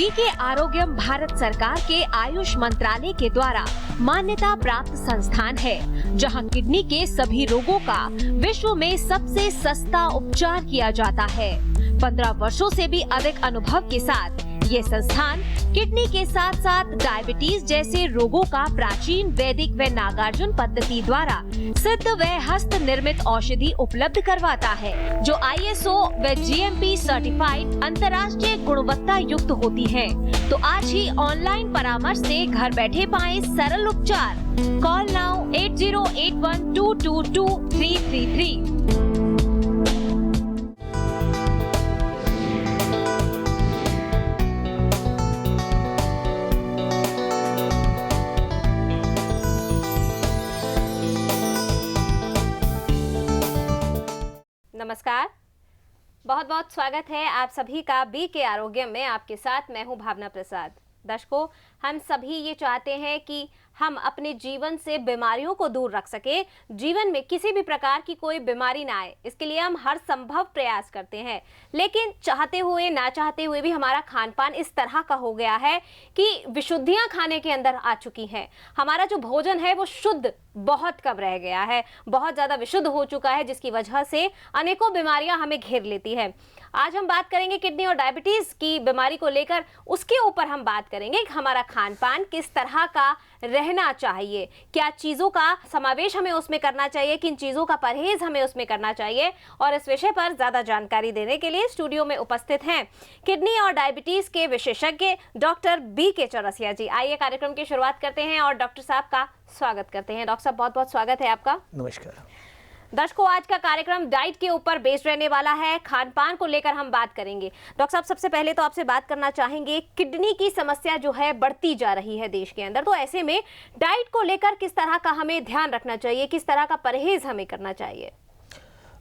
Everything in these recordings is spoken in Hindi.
बीके आरोग्यम भारत सरकार के आयुष मंत्रालय के द्वारा मान्यता प्राप्त संस्थान है, जहां किडनी के सभी रोगों का विश्व में सबसे सस्ता उपचार किया जाता है। 15 वर्षों से भी अधिक अनुभव के साथ ये संस्थान किडनी के साथ साथ डायबिटीज जैसे रोगों का प्राचीन वैदिक व नागार्जुन पद्धति द्वारा सिद्ध व हस्त निर्मित औषधि उपलब्ध करवाता है, जो ISO व GMP सर्टिफाइड अंतर्राष्ट्रीय गुणवत्ता युक्त होती है। तो आज ही ऑनलाइन परामर्श से घर बैठे पाएं सरल उपचार। Call now 8081222333। नमस्कार, बहुत बहुत स्वागत है आप सभी का बीके आरोग्य में। आपके साथ मैं हूं भावना प्रसाद। दर्शकों, हम सभी ये चाहते हैं कि हम अपने जीवन से बीमारियों को दूर रख सके, जीवन में किसी भी प्रकार की कोई बीमारी ना आए, इसके लिए हम हर संभव प्रयास करते हैं। लेकिन चाहते हुए ना चाहते हुए भी हमारा खान पान इस तरह का हो गया है कि विशुद्धियां खाने के अंदर आ चुकी हैं। हमारा जो भोजन है वो शुद्ध बहुत कम रह गया है, बहुत ज्यादा विशुद्ध हो चुका है, जिसकी वजह से अनेकों बीमारियां हमें घेर लेती है। आज हम बात करेंगे किडनी और डायबिटीज की बीमारी को लेकर। उसके ऊपर हम बात करेंगे कि हमारा खान पान किस तरह का रहना चाहिए, क्या चीजों का समावेश हमें उसमें करना चाहिए, किन चीजों का परहेज हमें उसमें करना चाहिए। और इस विषय पर ज्यादा जानकारी देने के लिए स्टूडियो में उपस्थित हैं किडनी और डायबिटीज के विशेषज्ञ डॉक्टर बीके चौरसिया जी। आइए कार्यक्रम की शुरुआत करते हैं और डॉक्टर साहब का स्वागत करते हैं। डॉक्टर साहब, बहुत बहुत स्वागत है आपका। नमस्कार दर्शकों, आज का कार्यक्रम डाइट के ऊपर बेस्ड रहने वाला है, खान पान को लेकर हम बात करेंगे। डॉक्टर साहब, सबसे पहले तो आपसे बात करना चाहेंगे, किडनी की समस्या जो है बढ़ती जा रही है देश के अंदर, तो ऐसे में डाइट को लेकर किस तरह का हमें ध्यान रखना चाहिए, किस तरह का परहेज हमें करना चाहिए?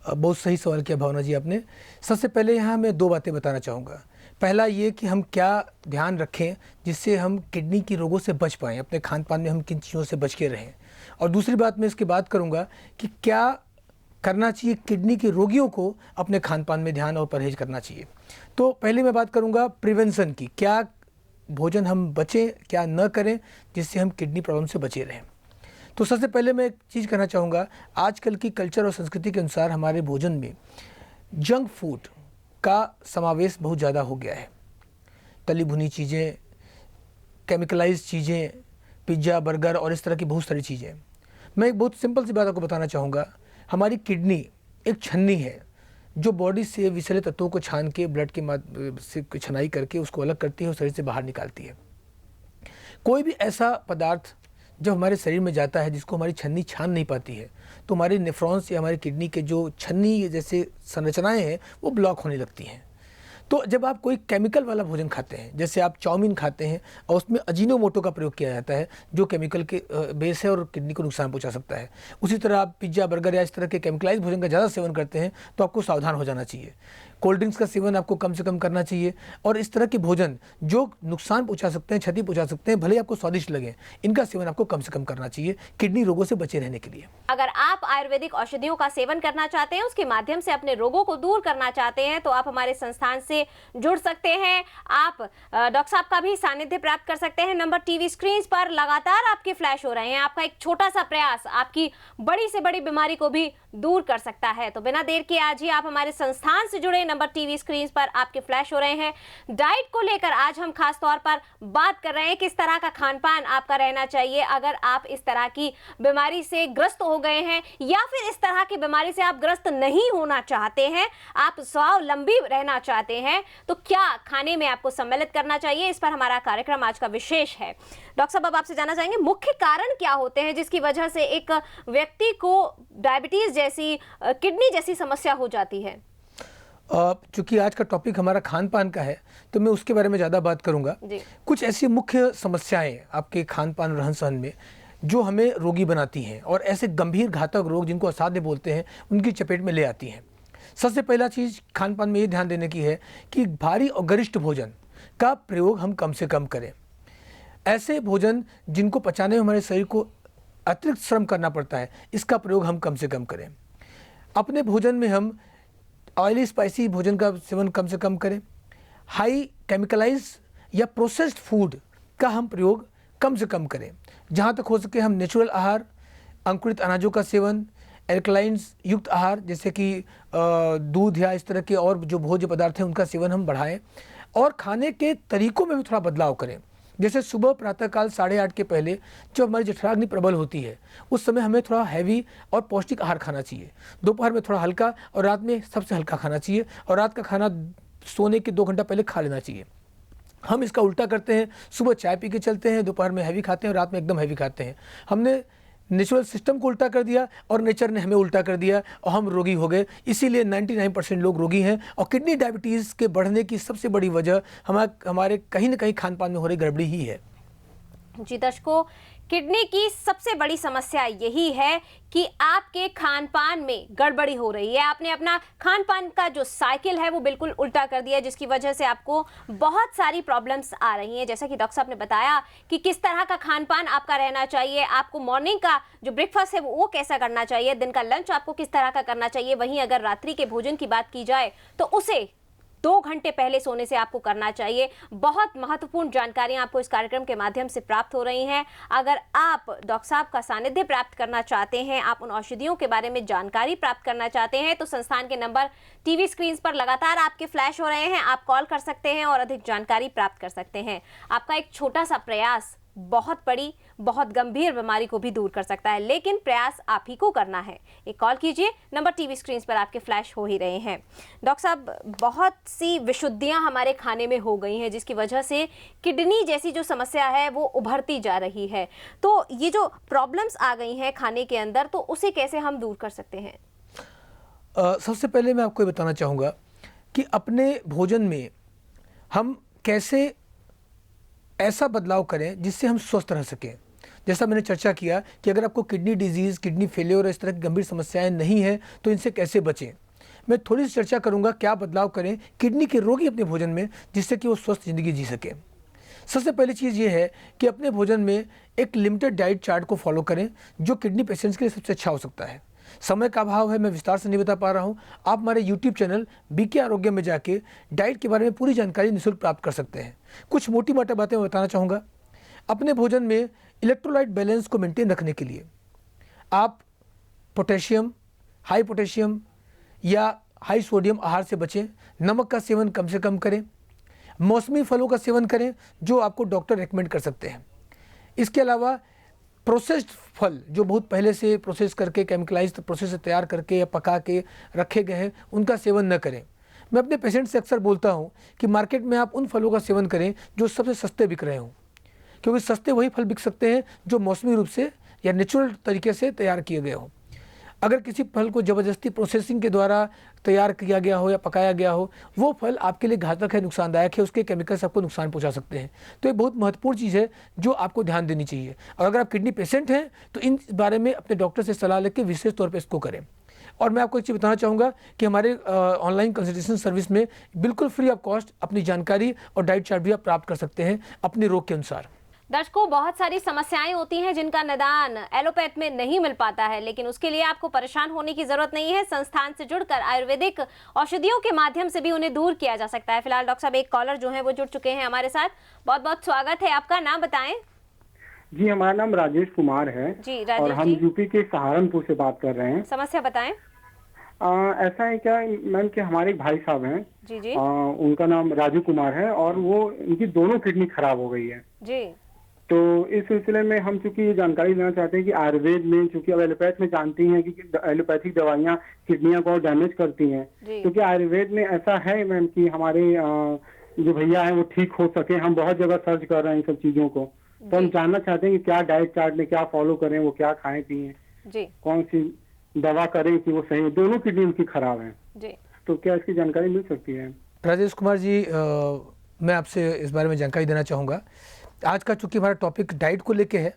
बहुत सही सवाल किया भावना जी आपने। सबसे पहले यहाँ मैं दो बातें बताना चाहूँगा। पहला ये कि हम क्या ध्यान रखें जिससे हम किडनी की रोगों से बच पाएँ, अपने खान पान में हम किन चीज़ों से बच के रहें। और दूसरी बात मैं इसकी बात करूँगा कि क्या करना चाहिए किडनी के रोगियों को अपने खान पान में ध्यान और परहेज करना चाहिए। तो पहले मैं बात करूंगा प्रिवेंशन की, क्या भोजन हम बचें, क्या न करें जिससे हम किडनी प्रॉब्लम से बचे रहें। तो सबसे पहले मैं एक चीज़ कहना चाहूँगा, आजकल की कल्चर और संस्कृति के अनुसार हमारे भोजन में जंक फूड का समावेश बहुत ज़्यादा हो गया है। तली भुनी चीज़ें, केमिकलाइज्ड चीज़ें, पिज्ज़ा, बर्गर और इस तरह की बहुत सारी चीज़ें। मैं एक बहुत सिंपल सी बात आपको बताना चाहूँगा। हमारी किडनी एक छन्नी है जो बॉडी से विषैले तत्वों को छान के ब्लड के से छनाई करके उसको अलग करती है और शरीर से बाहर निकालती है। कोई भी ऐसा पदार्थ जब हमारे शरीर में जाता है जिसको हमारी छन्नी छान नहीं पाती है, तो हमारे नेफ्रॉन्स या हमारी किडनी के जो छन्नी जैसे संरचनाएं हैं वो ब्लॉक होने लगती हैं। तो जब आप कोई केमिकल वाला भोजन खाते हैं, जैसे आप चाउमीन खाते हैं और उसमें अजीनोमोटो का प्रयोग किया जाता है जो केमिकल के बेस है और किडनी को नुकसान पहुंचा सकता है, उसी तरह आप पिज्ज़ा, बर्गर या इस तरह के केमिकलाइज्ड भोजन का ज़्यादा सेवन करते हैं तो आपको सावधान हो जाना चाहिए। कोल्ड ड्रिंक्स का सेवन आपको कम से कम करना चाहिए। और इस तरह के भोजन जो नुकसान पहुंचा सकते हैं, क्षति पहुंचा सकते हैं, भले ही आपको स्वादिष्ट लगे, इनका सेवन आपको कम से कम करना चाहिए किडनी रोगों से बचे रहने के लिए। अगर आप आयुर्वेदिक औषधियों का सेवन करना चाहते हैं, उसके माध्यम से अपने रोगों को दूर करना चाहते हैं, तो आप हमारे संस्थान से जुड़ सकते हैं। आप डॉक्टर साहब का भी सानिध्य प्राप्त कर सकते हैं। नंबर टीवी स्क्रीन पर लगातार आपके फ्लैश हो रहे हैं। आपका एक छोटा सा प्रयास आपकी बड़ी से बड़ी बीमारी को भी दूर कर सकता है। तो बिना देर के आज ही आप हमारे संस्थान से जुड़े। नंबर टीवी स्क्रीन पर आपके फ्लैश हो रहे हैं। डाइट को लेकर आज हम खास तौर पर बात कर रहे हैं, किस तरह का खान पान आपका रहना चाहिए अगर आप इस तरह की बीमारी से ग्रस्त हो गए हैं, या फिर इस तरह की बीमारी से आप ग्रस्त नहीं होना चाहते हैं, आप स्वावलंबी रहना चाहते हैं, तो क्या खाने में आपको सम्मिलित करना चाहिए। इस पर हमारा कार्यक्रम आज का विशेष है। डॉक्टर साहब, अब आपसे जानना चाहेंगे मुख्य कारण क्या होते हैं जिसकी वजह से एक व्यक्ति को डायबिटीज जैसी, किडनी जैसी समस्या हो जाती है। चूंकि आज का टॉपिक हमारा खान पान का है तो मैं उसके बारे में ज़्यादा बात करूंगा। कुछ ऐसी मुख्य समस्याएं आपके खान पान रहन सहन में जो हमें रोगी बनाती हैं और ऐसे गंभीर घातक रोग जिनको असाध्य बोलते हैं उनकी चपेट में ले आती हैं। सबसे पहला चीज़ खान पान में ये ध्यान देने की है कि भारी और गरिष्ठ भोजन का प्रयोग हम कम से कम करें। ऐसे भोजन जिनको पचाने में हमारे शरीर को अतिरिक्त श्रम करना पड़ता है, इसका प्रयोग हम कम से कम करें। अपने भोजन में हम ऑयली स्पाइसी भोजन का सेवन कम से कम करें। हाई केमिकलाइज या प्रोसेस्ड फूड का हम प्रयोग कम से कम करें। जहाँ तक हो सके हम नेचुरल आहार, अंकुरित अनाजों का सेवन, एल्कलाइंस युक्त आहार जैसे कि दूध या इस तरह के और जो भोज्य पदार्थ हैं उनका सेवन हम बढ़ाएं, और खाने के तरीकों में भी थोड़ा बदलाव करें। जैसे सुबह प्रातःकाल 8:30 के पहले जब हमारी जठराग्नि प्रबल होती है उस समय हमें थोड़ा हैवी और पौष्टिक आहार खाना चाहिए। दोपहर में थोड़ा हल्का और रात में सबसे हल्का खाना चाहिए, और रात का खाना सोने के 2 घंटा पहले खा लेना चाहिए। हम इसका उल्टा करते हैं, सुबह चाय पी के चलते हैं, दोपहर में हैवी खाते हैं और रात में एकदम हैवी खाते हैं। हमने नेचुरल सिस्टम को उल्टा कर दिया और नेचर ने हमें उल्टा कर दिया और हम रोगी हो गए। इसीलिए 99% लोग रोगी हैं, और किडनी डायबिटीज़ के बढ़ने की सबसे बड़ी वजह हमारे कहीं ना कहीं खान पान में हो रही गड़बड़ी ही है। जी दर्शकों, किडनी की सबसे बड़ी समस्या यही है कि आपके खान पान में गड़बड़ी हो रही है। आपने अपना खान पान का जो साइकिल है वो बिल्कुल उल्टा कर दिया है, जिसकी वजह से आपको बहुत सारी प्रॉब्लम्स आ रही हैं। जैसा कि डॉक्टर साहब ने बताया कि किस तरह का खान पान आपका रहना चाहिए, आपको मॉर्निंग का जो ब्रेकफास्ट है वो कैसा करना चाहिए, दिन का लंच आपको किस तरह का करना चाहिए। वहीं अगर रात्रि के भोजन की बात की जाए तो उसे 2 घंटे पहले सोने से आपको करना चाहिए। बहुत महत्वपूर्ण जानकारियां आपको इस कार्यक्रम के माध्यम से प्राप्त हो रही हैं। अगर आप डॉक्टर साहब का सानिध्य प्राप्त करना चाहते हैं, आप उन औषधियों के बारे में जानकारी प्राप्त करना चाहते हैं, तो संस्थान के नंबर टीवी स्क्रीन पर लगातार आपके फ्लैश हो रहे हैं। आप कॉल कर सकते हैं और अधिक जानकारी प्राप्त कर सकते हैं। आपका एक छोटा सा प्रयास बहुत बड़ी, बहुत गंभीर बीमारी को भी दूर कर सकता है, लेकिन प्रयास आप ही को करना है। एक कॉल कीजिए, नंबर टीवी स्क्रीन पर आपके फ्लैश हो ही रहे हैं। डॉक्टर साहब, बहुत सी विशुद्धियां हमारे खाने में हो गई हैं, जिसकी वजह से किडनी जैसी जो समस्या है वो उभरती जा रही है। तो ये जो प्रॉब्लम्स आ गई हैं खाने के अंदर, तो उसे कैसे हम दूर कर सकते हैं? सबसे पहले मैं आपको ये बताना चाहूँगा कि अपने भोजन में हम कैसे ऐसा बदलाव करें जिससे हम स्वस्थ रह सकें। जैसा मैंने चर्चा किया कि अगर आपको किडनी डिजीज़, किडनी फेलियर और इस तरह की गंभीर समस्याएं नहीं हैं तो इनसे कैसे बचें। मैं थोड़ी सी चर्चा करूंगा क्या बदलाव करें किडनी के रोगी अपने भोजन में, जिससे कि वो स्वस्थ ज़िंदगी जी सकें। सबसे पहली चीज़ ये है कि अपने भोजन में एक लिमिटेड डाइट चार्ट को फॉलो करें, जो किडनी पेशेंट्स के लिए सबसे अच्छा हो सकता है। समय का अभाव है, मैं विस्तार से नहीं बता पा रहा हूँ। आप हमारे यूट्यूब चैनल बीके आरोग्य में जाके डाइट के बारे में पूरी जानकारी निःशुल्क प्राप्त कर सकते हैं। कुछ मोटी मोटी बातें मैं बताना चाहूँगा। अपने भोजन में इलेक्ट्रोलाइट बैलेंस को मेंटेन रखने के लिए आप पोटेशियम, हाई पोटेशियम या हाई सोडियम आहार से बचें। नमक का सेवन कम से कम करें। मौसमी फलों का सेवन करें, जो आपको डॉक्टर रेकमेंड कर सकते हैं। इसके अलावा प्रोसेस्ड फल जो बहुत पहले से प्रोसेस करके, केमिकलाइज्ड प्रोसेस से तैयार करके या पका के रखे गए हैं, उनका सेवन न करें। मैं अपने पेशेंट से अक्सर बोलता हूं कि मार्केट में आप उन फलों का सेवन करें जो सबसे सस्ते बिक रहे हों, क्योंकि सस्ते वही फल बिक सकते हैं जो मौसमी रूप से या नेचुरल तरीके से तैयार किए गए हों। अगर किसी फल को ज़बरदस्ती प्रोसेसिंग के द्वारा तैयार किया गया हो या पकाया गया हो, वो फल आपके लिए घातक है, नुकसानदायक है, उसके केमिकल्स आपको नुकसान पहुंचा सकते हैं। तो ये बहुत महत्वपूर्ण चीज़ है जो आपको ध्यान देनी चाहिए। और अगर आप किडनी पेशेंट हैं तो इन बारे में अपने डॉक्टर से सलाह लेकर विशेष तौर पर इसको करें। और मैं आपको एक चीज़ बताना चाहूँगा कि हमारे ऑनलाइन कंसल्टेशन सर्विस में बिल्कुल फ्री ऑफ कॉस्ट अपनी जानकारी और डाइट चार्ट भी आप प्राप्त कर सकते हैं अपने रोग के अनुसार। दर्शकों, बहुत सारी समस्याएं होती हैं जिनका निदान एलोपैथ में नहीं मिल पाता है, लेकिन उसके लिए आपको परेशान होने की जरूरत नहीं है। संस्थान से जुड़कर आयुर्वेदिक औषधियों के माध्यम से भी उन्हें दूर किया जा सकता है। फिलहाल डॉक्टर साहब एक कॉलर जो है वो जुड़ चुके हैं हमारे साथ। बहुत बहुत स्वागत है, आपका नाम बताएं। जी, हमारा नाम राजेश कुमार है। जी राजेश और हम जी, यूपी के सहारनपुर से बात कर रहे हैं। समस्या बताएं। ऐसा है क्या मैम कि हमारे एक भाई साहब हैं। जी जी उनका नाम राजू कुमार है और वो उनकी दोनों किडनी खराब हो गई है। जी। तो इस सिलसिले में हम चूंकि ये जानकारी लेना चाहते हैं कि आयुर्वेद में, चूंकि अब एलोपैथ में जानती हैं कि एलोपैथिक दवाइयाँ किडनियां को डैमेज करती हैं, क्योंकि आयुर्वेद में ऐसा है मैम कि हमारे जो भैया हैं वो ठीक हो सके। हम बहुत जगह सर्च कर रहे हैं इन सब चीजों को, तो हम जानना चाहते हैं कि क्या डाइट चार्ट में क्या फॉलो करें, वो क्या खाएं पिए, कौन सी दवा करें कि वो सही हो। दोनों किडनी उनकी खराब है जी, तो क्या इसकी जानकारी मिल सकती है? राजेश कुमार जी, मैं आपसे इस बारे में जानकारी देना चाहूँगा। आज का चूँकि हमारा टॉपिक डाइट को लेके है,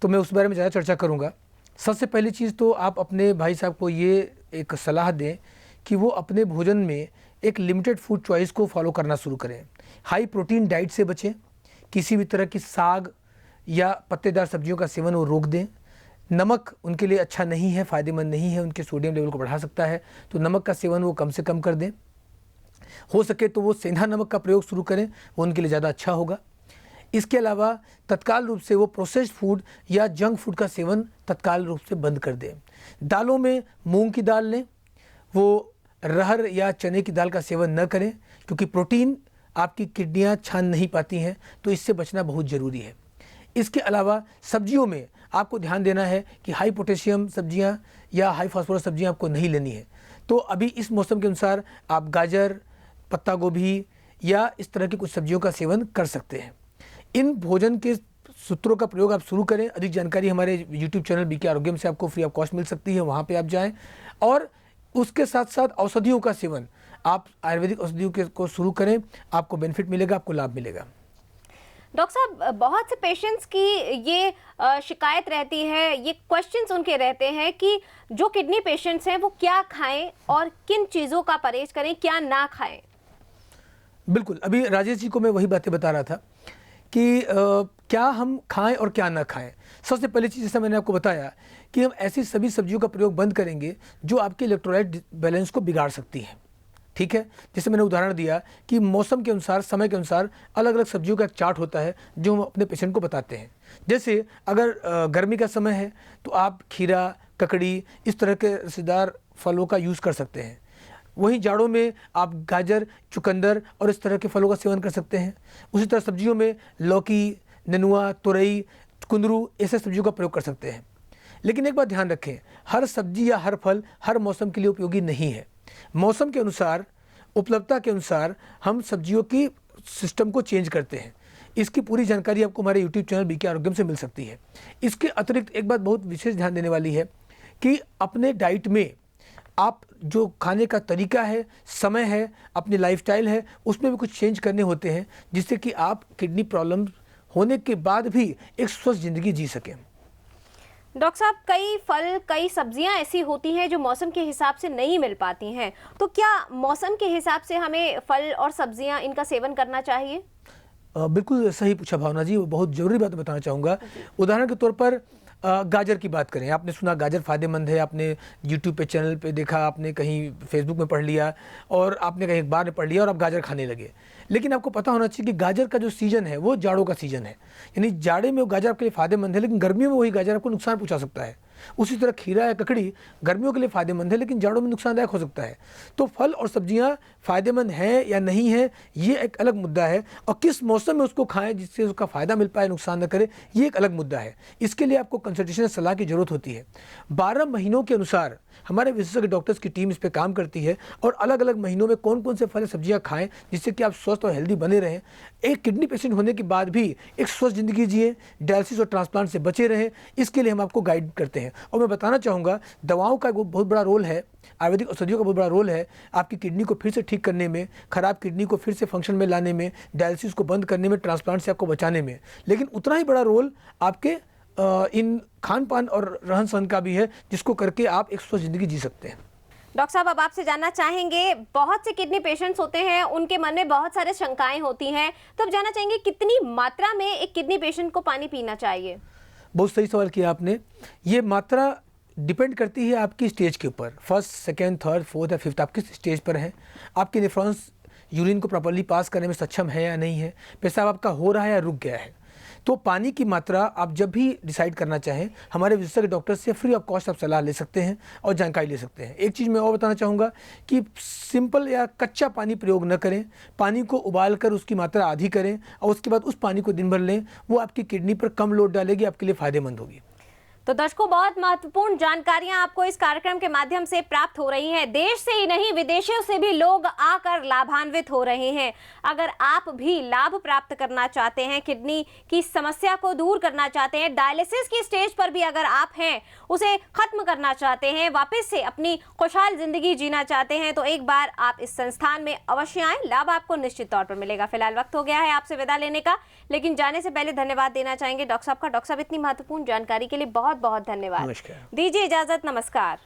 तो मैं उस बारे में ज़्यादा चर्चा करूँगा। सबसे पहली चीज़ तो आप अपने भाई साहब को ये एक सलाह दें कि वो अपने भोजन में एक लिमिटेड फूड चॉइस को फॉलो करना शुरू करें। हाई प्रोटीन डाइट से बचें। किसी भी तरह की साग या पत्तेदार सब्जियों का सेवन वो रोक दें। नमक उनके लिए अच्छा नहीं है, फ़ायदेमंद नहीं है, उनके सोडियम लेवल को बढ़ा सकता है, तो नमक का सेवन वो कम से कम कर दें। हो सके तो वो सेंधा नमक का प्रयोग शुरू करें, वो उनके लिए ज़्यादा अच्छा होगा। इसके अलावा तत्काल रूप से वो प्रोसेस्ड फूड या जंक फूड का सेवन तत्काल रूप से बंद कर दें। दालों में मूंग की दाल लें, वो रहर या चने की दाल का सेवन न करें, क्योंकि प्रोटीन आपकी किडनियां छान नहीं पाती हैं, तो इससे बचना बहुत ज़रूरी है। इसके अलावा सब्जियों में आपको ध्यान देना है कि हाई पोटेशियम सब्जियां या हाई फास्फोरस सब्जियां आपको नहीं लेनी है। तो अभी इस मौसम के अनुसार आप गाजर, पत्ता गोभी या इस तरह की कुछ सब्जियों का सेवन कर सकते हैं। इन भोजन के सूत्रों का प्रयोग आप शुरू करें। अधिक जानकारी हमारे YouTube चैनल बीके आरोग्यम से आपको फ्री ऑफ कॉस्ट मिल सकती है, वहाँ पे आप जाएं। और उसके साथ साथ औषधियों का सेवन, आप आयुर्वेदिक औषधियों को शुरू करें, आपको बेनिफिट मिलेगा, आपको लाभ मिलेगा। डॉक्टर साहब, बहुत से पेशेंट्स की ये शिकायत रहती है, ये क्वेश्चंस उनके रहते हैं कि जो किडनी पेशेंट्स हैं वो क्या खाएं और किन चीज़ों का परहेज करें, क्या ना खाएं। बिल्कुल, अभी राजेश जी को मैं वही बातें बता रहा था कि क्या हम खाएं और क्या ना खाएं। सबसे पहली चीज़, जैसा मैंने आपको बताया कि हम ऐसी सभी सब्जियों का प्रयोग बंद करेंगे जो आपके इलेक्ट्रोलाइट बैलेंस को बिगाड़ सकती हैं। ठीक है, जैसे मैंने उदाहरण दिया कि मौसम के अनुसार, समय के अनुसार अलग अलग सब्जियों का एक चार्ट होता है जो हम अपने पेशेंट को बताते हैं। जैसे अगर गर्मी का समय है तो आप खीरा, ककड़ी, इस तरह के रसेदार फलों का यूज़ कर सकते हैं। वहीं जाड़ों में आप गाजर, चुकंदर और इस तरह के फलों का सेवन कर सकते हैं। उसी तरह सब्जियों में लौकी, नेनुआ, तुरई, कुंदरू, ऐसे सब्जियों का प्रयोग कर सकते हैं। लेकिन एक बात ध्यान रखें, हर सब्जी या हर फल हर मौसम के लिए उपयोगी नहीं है। मौसम के अनुसार, उपलब्धता के अनुसार हम सब्जियों की सिस्टम को चेंज करते हैं। इसकी पूरी जानकारी आपको हमारे YouTube चैनल बीके आरोग्यम से मिल सकती है। इसके अतिरिक्त एक बात बहुत विशेष ध्यान देने वाली है कि अपने डाइट में आप जो खाने का तरीका है, समय है, अपनी लाइफस्टाइल है, उसमें भी कुछ चेंज करने होते हैं, जिससे कि आप किडनी प्रॉब्लम होने के बाद भी एक स्वस्थ ज़िंदगी जी सकें। डॉक्टर साहब, कई फल, कई सब्जियां ऐसी होती हैं जो मौसम के हिसाब से नहीं मिल पाती हैं, तो क्या मौसम के हिसाब से हमें फल और सब्जियां इनका सेवन करना चाहिए? बिल्कुल सही पूछा भावना जी, बहुत ज़रूरी बात बताना चाहूँगा। उदाहरण के तौर पर गाजर की बात करें, आपने सुना गाजर फ़ायदेमंद है, आपने YouTube पे चैनल पे देखा, आपने कहीं फेसबुक में पढ़ लिया और आपने कहीं अखबार में पढ़ लिया और आप गाजर खाने लगे। लेकिन आपको पता होना चाहिए कि गाजर का जो सीज़न है वो जाड़ों का सीज़न है, यानी जाड़े में वो गाजर आपके लिए फ़ायदेमंद है, लेकिन गर्मियों में वही गाजर आपको नुकसान पहुँचा सकता है। उसी तरह खीरा या ककड़ी गर्मियों के लिए फ़ायदेमंद है, लेकिन जाड़ों में नुकसानदायक हो सकता है। तो फल और सब्जियां फ़ायदेमंद हैं या नहीं है, ये एक अलग मुद्दा है, और किस मौसम में उसको खाएं जिससे उसका फ़ायदा मिल पाए, नुकसान न करे, ये एक अलग मुद्दा है। इसके लिए आपको कंसल्टेशन सलाह की ज़रूरत होती है। 12 महीनों के अनुसार हमारे विशेषज्ञ डॉक्टर्स की टीम इस पर काम करती है और अलग अलग महीनों में कौन कौन से फल सब्जियां खाएं जिससे कि आप स्वस्थ और हेल्दी बने रहें, एक किडनी पेशेंट होने के बाद भी एक स्वस्थ ज़िंदगी जिए, डायलिसिस और ट्रांसप्लांट से बचे रहें। इसके लिए हम आपको गाइड करते हैं। और मैं बताना चाहूँगा, दवाओं का बहुत बड़ा रोल है, आयुर्वेदिक औषधियों का बहुत बड़ा रोल है आपकी किडनी को फिर से ठीक करने में, खराब किडनी को फिर से फंक्शन में लाने में, डायलिसिस को बंद करने में, ट्रांसप्लांट से आपको बचाने में। लेकिन उतना ही बड़ा रोल आपके इन खान पान और रहन सहन का भी है, जिसको करके आप एक स्वस्थ ज़िंदगी जी सकते हैं। डॉक्टर साहब, अब आपसे जानना चाहेंगे, बहुत से किडनी पेशेंट्स होते हैं, उनके मन में बहुत सारे शंकाएं होती हैं, तो अब जानना चाहेंगे कितनी मात्रा में एक किडनी पेशेंट को पानी पीना चाहिए? बहुत सही सवाल किया आपने। ये मात्रा डिपेंड करती है आपकी स्टेज के ऊपर, फर्स्ट, सेकेंड, थर्ड, फोर्थ या फिफ्थ, आप किस स्टेज पर हैं, आपके नेफ्रॉन्स यूरिन को प्रॉपर्ली पास करने में सक्षम है या नहीं है, पेशाब आपका हो रहा है या रुक गया है। तो पानी की मात्रा आप जब भी डिसाइड करना चाहें, हमारे विशेषज्ञ डॉक्टर से फ्री ऑफ कॉस्ट आप सलाह ले सकते हैं और जानकारी ले सकते हैं। एक चीज़ मैं और बताना चाहूँगा कि सिंपल या कच्चा पानी प्रयोग न करें, पानी को उबाल कर उसकी मात्रा आधी करें और उसके बाद उस पानी को दिन भर लें, वो आपकी किडनी पर कम लोड डालेगी, आपके लिए फ़ायदेमंद होगी। तो दर्शकों, बहुत महत्वपूर्ण जानकारियां आपको इस कार्यक्रम के माध्यम से प्राप्त हो रही हैं। देश से ही नहीं, विदेशों से भी लोग आकर लाभान्वित हो रहे हैं। अगर आप भी लाभ प्राप्त करना चाहते हैं, किडनी की समस्या को दूर करना चाहते हैं, डायलिसिस की स्टेज पर भी अगर आप हैं, उसे खत्म करना चाहते हैं, वापस से अपनी खुशहाल जिंदगी जीना चाहते हैं, तो एक बार आप इस संस्थान में अवश्य आएं, लाभ आपको निश्चित तौर पर मिलेगा। फिलहाल वक्त हो गया है आपसे विदा लेने का, लेकिन जाने से पहले धन्यवाद देना चाहेंगे डॉक्टर साहब का। डॉक्टर साहब, इतनी महत्वपूर्ण जानकारी के लिए बहुत बहुत धन्यवाद। नमस्कार। दीजिए इजाजत, नमस्कार।